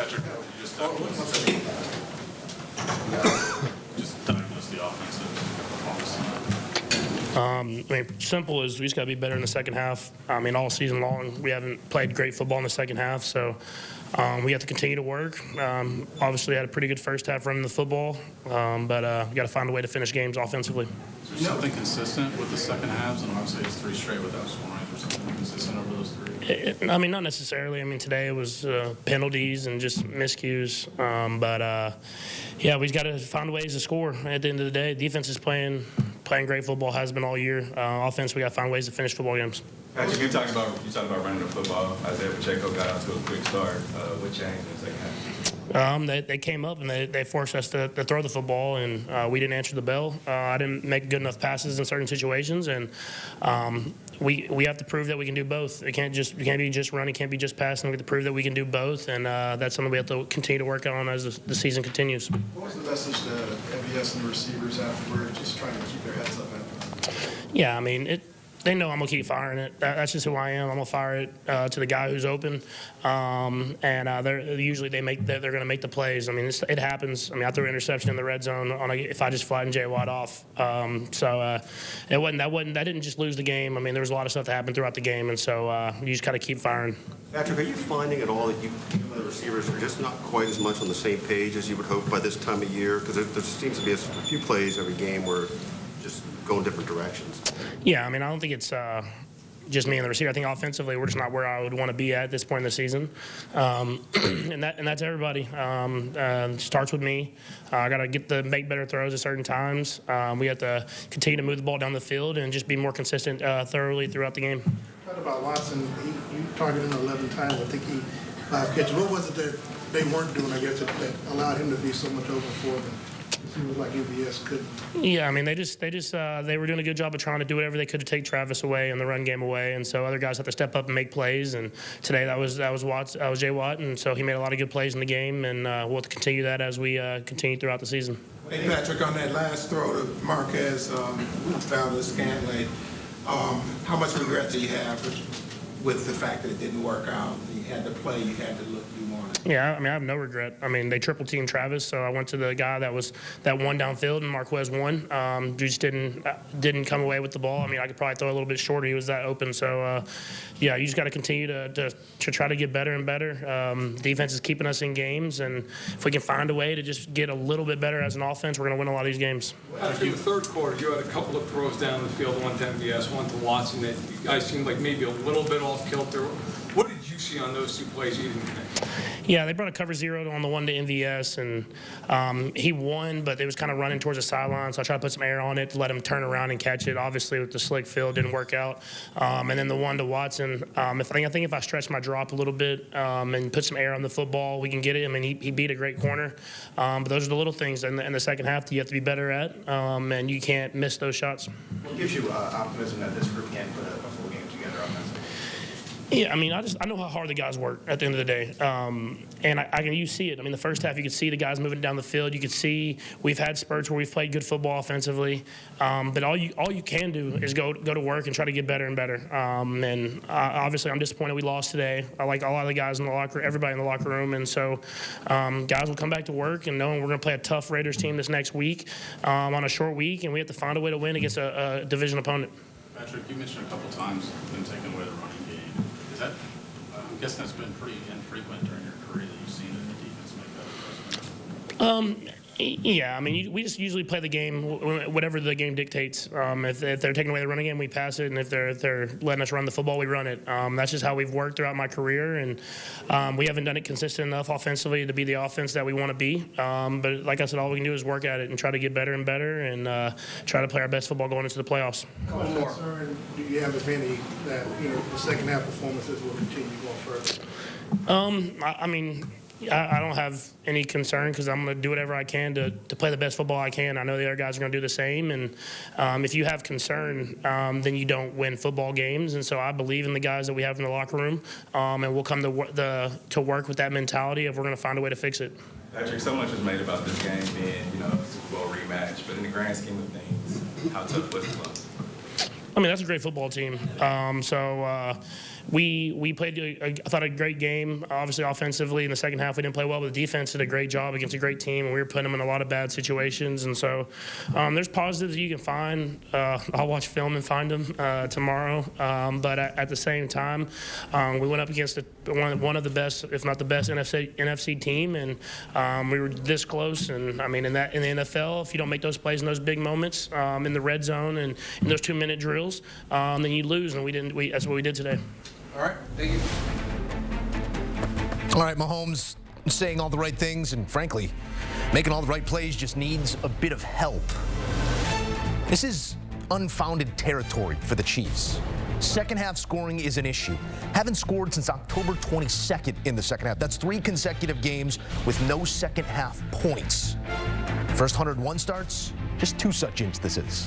Patrick, just diagnose the offensive performance. I mean, simple is we just got to be better in the second half. I mean, all season long, we haven't played great football in the second half, so we have to continue to work. Obviously, had a pretty good first half running the football, but we got to find a way to finish games offensively. Is there something consistent with the second halves? And obviously, it's 3 straight without scoring. Is there something consistent over those 3? I mean, not necessarily. I mean, today it was penalties and just miscues. Yeah, we just got to find ways to score at the end of the day. Defense is playing great football, has been all year. Offense, we got to find ways to finish football games. Patrick, you talked about running the football. Isaiah Pacheco got out to a quick start. What changed in the second half? They came up and they forced us to throw the football, and we didn't answer the bell. I didn't make good enough passes in certain situations, and we have to prove that we can do both. We can't be just running, can't be just passing. We have to prove that we can do both, and that's something we have to continue to work on as the season continues. What was the message to MVS and the receivers afterward, just trying to keep their heads up? Yeah, I mean, they know I'm gonna keep firing it. That's just who I am. I'm gonna fire it to the guy who's open, and they're gonna make the plays. I mean, it happens. I mean, I threw an interception in the red zone if I just flattened J. Watt off. That didn't just lose the game. I mean, there was a lot of stuff that happened throughout the game, and so you just gotta keep firing. Patrick, are you finding at all that the receivers are just not quite as much on the same page as you would hope by this time of year? Because there seems to be a few plays every game where just go in different directions. Yeah, I mean, I don't think it's just me and the receiver. I think offensively, we're just not where I would want to be at this point in the season, and that's everybody. Starts with me. I got to make better throws at certain times. We have to continue to move the ball down the field and just be more consistent thoroughly throughout the game. What about Watson? You targeted him 11 times. I think he 5 catches. What was it that they weren't doing, I guess, that allowed him to be so much open for them? It seems like MVS couldn't. Yeah, I mean, they were doing a good job of trying to do whatever they could to take Travis away and the run game away, and so other guys have to step up and make plays. And today that was J. Watt, and so he made a lot of good plays in the game, and we'll continue that as we continue throughout the season. Hey, Patrick, on that last throw to Marquez Valdes-Scantling, how much regret do you have with the fact that it didn't work out? You had to play, you had to look, you wanted. Yeah, I mean, I have no regret. I mean, they triple teamed Travis, so I went to the guy that won downfield, and Marquez won. Just didn't come away with the ball. I mean, I could probably throw a little bit shorter. He was that open. So, yeah, you just got to continue to try to get better and better. Defense is keeping us in games, and if we can find a way to just get a little bit better as an offense, we're going to win a lot of these games. After the third quarter, you had a couple of throws down the field, one to MVS, one to Watson. That you guys seemed like maybe a little bit off kilter. What did you see on those 2 plays you didn't think? Yeah, they brought a cover 0 on the one to MVS, and he won, but it was kind of running towards the sideline, so I tried to put some air on it to let him turn around and catch it. Obviously, with the slick field, didn't work out. And then the one to Watson, I think if I stretch my drop a little bit and put some air on the football, we can get it. I mean, he beat a great corner. But those are the little things in the second half that you have to be better at, and you can't miss those shots. What gives you optimism that this group can put a full game together offensively? Yeah, I mean, I know how hard the guys work at the end of the day, and you see it. I mean, the first half you could see the guys moving down the field. You could see we've had spurts where we've played good football offensively, but all you can do is go to work and try to get better and better. Obviously, I'm disappointed we lost today. I like a lot of the guys in the locker, everybody in the locker room, and so guys will come back to work and knowing we're going to play a tough Raiders team this next week on a short week, and we have to find a way to win against a division opponent. Patrick, you mentioned a couple times them taking away the running game. I'm guessing that's been pretty infrequent during your career that you've seen the defense make that adjustment. Yeah, I mean, we just usually play the game whatever the game dictates. If they're taking away the running game, we pass it, and if they're letting us run the football, we run it. That's just how we've worked throughout my career, and we haven't done it consistent enough offensively to be the offense that we want to be. But like I said, all we can do is work at it and try to get better and better, and try to play our best football going into the playoffs. How much concern do you have, if any, that the second half performances will continue going further? I mean, I don't have any concern because I'm going to do whatever I can to play the best football I can. I know the other guys are going to do the same. And if you have concern, then you don't win football games. And so I believe in the guys that we have in the locker room, and we'll come to work with that mentality if we're going to find a way to fix it. Patrick, so much is made about this game being, a Super Bowl rematch, but in the grand scheme of things, how tough was it? I mean, that's a great football team. we played, I thought, a great game. Obviously, offensively, in the second half, we didn't play well, but the defense did a great job against a great team, and we were putting them in a lot of bad situations. And so there's positives you can find. I'll watch film and find them tomorrow. But at the same time, we went up against one of the best, if not the best, NFC team, and we were this close. And I mean, in the NFL, if you don't make those plays in those big moments in the red zone and in those 2-minute drills, then you lose. And we didn't. That's what we did today. All right, thank you. All right, Mahomes saying all the right things and, frankly, making all the right plays, just needs a bit of help. This is unfounded territory for the Chiefs. Second half scoring is an issue. Haven't scored since October 22nd in the second half. That's 3 consecutive games with no second half points. First 101 starts, just 2 such instances.